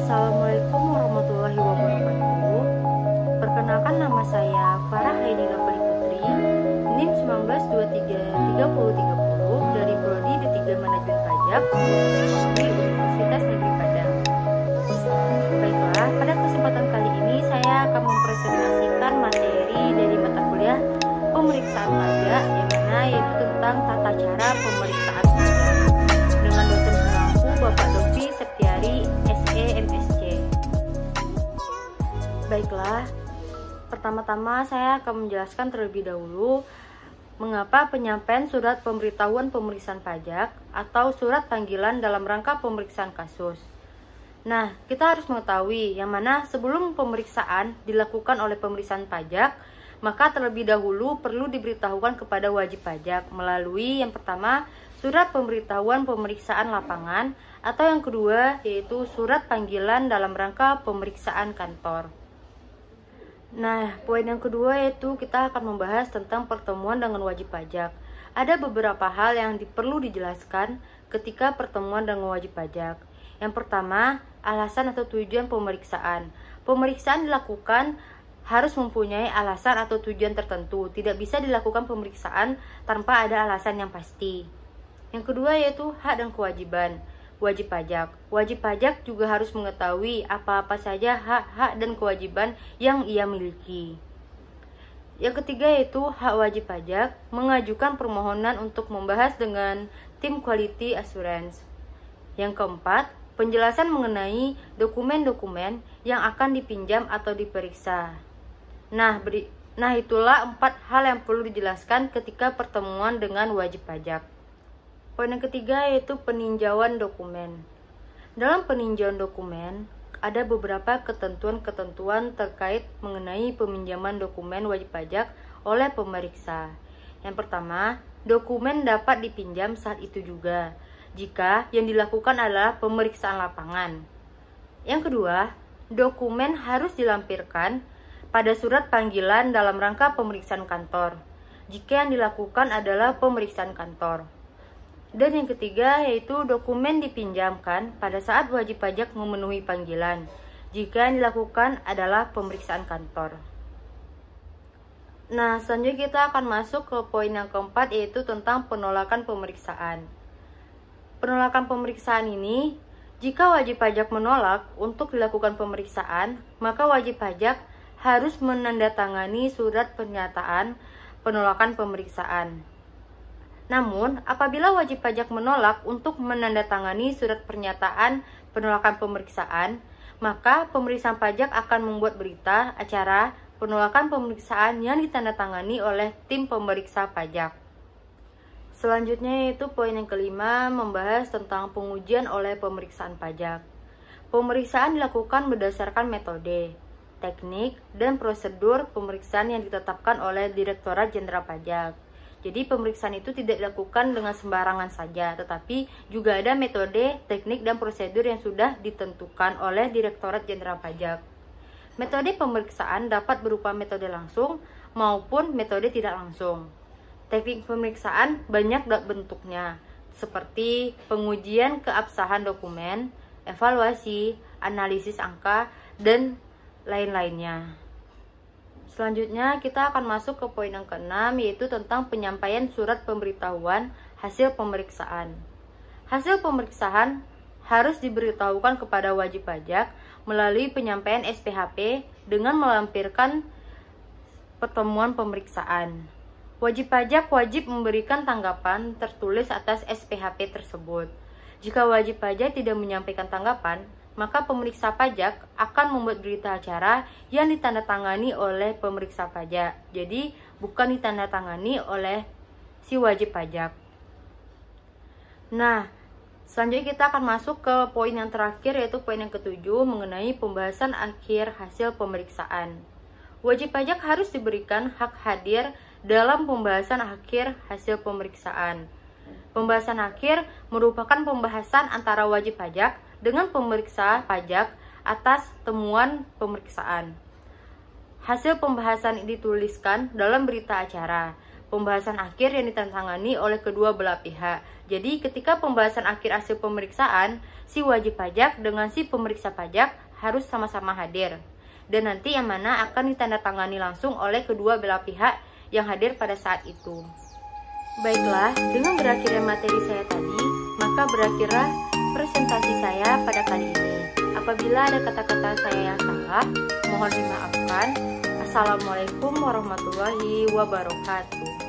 Assalamualaikum warahmatullahi wabarakatuh. Perkenalkan, nama saya Farah Haini Lovely Putri, NIM 19233030 dari Prodi D3 Manajemen Pajak, Ekonomi Universitas Negeri Padang. Baiklah, pada kesempatan kali ini saya akan mempresentasikan materi dari mata kuliah pemeriksaan pajak, yang mana yaitu tentang tata cara pemeriksaan pajak dengan dosen pengampu Bapak Dovi Septiari MSc. Baiklah, pertama-tama saya akan menjelaskan terlebih dahulu mengapa penyampaian surat pemberitahuan pemeriksaan pajak atau surat panggilan dalam rangka pemeriksaan kasus. Nah, kita harus mengetahui yang mana sebelum pemeriksaan dilakukan oleh pemeriksaan pajak, maka terlebih dahulu perlu diberitahukan kepada wajib pajak melalui yang pertama surat pemberitahuan pemeriksaan lapangan, atau yang kedua yaitu surat panggilan dalam rangka pemeriksaan kantor. Nah, poin yang kedua yaitu kita akan membahas tentang pertemuan dengan wajib pajak. Ada beberapa hal yang perlu dijelaskan ketika pertemuan dengan wajib pajak. Yang pertama, alasan atau tujuan pemeriksaan. Pemeriksaan dilakukan harus mempunyai alasan atau tujuan tertentu. Tidak bisa dilakukan pemeriksaan tanpa ada alasan yang pasti. Yang kedua yaitu hak dan kewajiban wajib pajak. Wajib pajak juga harus mengetahui apa-apa saja hak-hak dan kewajiban yang ia miliki. Yang ketiga yaitu hak wajib pajak mengajukan permohonan untuk membahas dengan tim quality assurance. Yang keempat, penjelasan mengenai dokumen-dokumen yang akan dipinjam atau diperiksa. Nah, itulah 4 hal yang perlu dijelaskan ketika pertemuan dengan wajib pajak. Poin yang ketiga yaitu peninjauan dokumen. Dalam peninjauan dokumen, ada beberapa ketentuan-ketentuan terkait mengenai peminjaman dokumen wajib pajak oleh pemeriksa. Yang pertama, dokumen dapat dipinjam saat itu juga, jika yang dilakukan adalah pemeriksaan lapangan. Yang kedua, dokumen harus dilampirkan pada surat panggilan dalam rangka pemeriksaan kantor, jika yang dilakukan adalah pemeriksaan kantor. Dan yang ketiga yaitu dokumen dipinjamkan pada saat wajib pajak memenuhi panggilan, jika yang dilakukan adalah pemeriksaan kantor. Nah, selanjutnya kita akan masuk ke poin yang keempat yaitu tentang penolakan pemeriksaan. Penolakan pemeriksaan ini, jika wajib pajak menolak untuk dilakukan pemeriksaan, maka wajib pajak harus menandatangani surat pernyataan penolakan pemeriksaan. Namun, apabila wajib pajak menolak untuk menandatangani surat pernyataan penolakan pemeriksaan, maka pemeriksaan pajak akan membuat berita acara penolakan pemeriksaan yang ditandatangani oleh tim pemeriksa pajak. Selanjutnya yaitu poin yang kelima, membahas tentang pengujian oleh pemeriksaan pajak. Pemeriksaan dilakukan berdasarkan metode, teknik, dan prosedur pemeriksaan yang ditetapkan oleh Direktorat Jenderal Pajak. Jadi pemeriksaan itu tidak dilakukan dengan sembarangan saja, tetapi juga ada metode, teknik, dan prosedur yang sudah ditentukan oleh Direktorat Jenderal Pajak. Metode pemeriksaan dapat berupa metode langsung maupun metode tidak langsung. Teknik pemeriksaan banyak bentuknya, seperti pengujian keabsahan dokumen, evaluasi, analisis angka, dan lain-lainnya. Selanjutnya kita akan masuk ke poin yang keenam yaitu tentang penyampaian surat pemberitahuan hasil pemeriksaan. Hasil pemeriksaan harus diberitahukan kepada wajib pajak melalui penyampaian SPHP dengan melampirkan pertemuan pemeriksaan. Wajib pajak wajib memberikan tanggapan tertulis atas SPHP tersebut. Jika wajib pajak tidak menyampaikan tanggapan, maka pemeriksa pajak akan membuat berita acara yang ditandatangani oleh pemeriksa pajak. Jadi, bukan ditandatangani oleh si wajib pajak. Nah, selanjutnya kita akan masuk ke poin yang terakhir yaitu poin yang ketujuh mengenai pembahasan akhir hasil pemeriksaan. Wajib pajak harus diberikan hak hadir dalam pembahasan akhir hasil pemeriksaan. Pembahasan akhir merupakan pembahasan antara wajib pajak dengan pemeriksa pajak atas temuan pemeriksaan. Hasil pembahasan dituliskan dalam berita acara. pembahasan akhir yang ditandatangani oleh kedua belah pihak. Jadi ketika pembahasan akhir hasil pemeriksaan, si wajib pajak dengan si pemeriksa pajak harus sama-sama hadir. Dan nanti yang mana akan ditandatangani langsung oleh kedua belah pihak yang hadir pada saat itu. Baiklah, dengan berakhirnya materi saya tadi, maka berakhirlah presentasi saya pada kali ini. Apabila ada kata-kata saya yang salah, mohon dimaafkan. Assalamualaikum warahmatullahi wabarakatuh.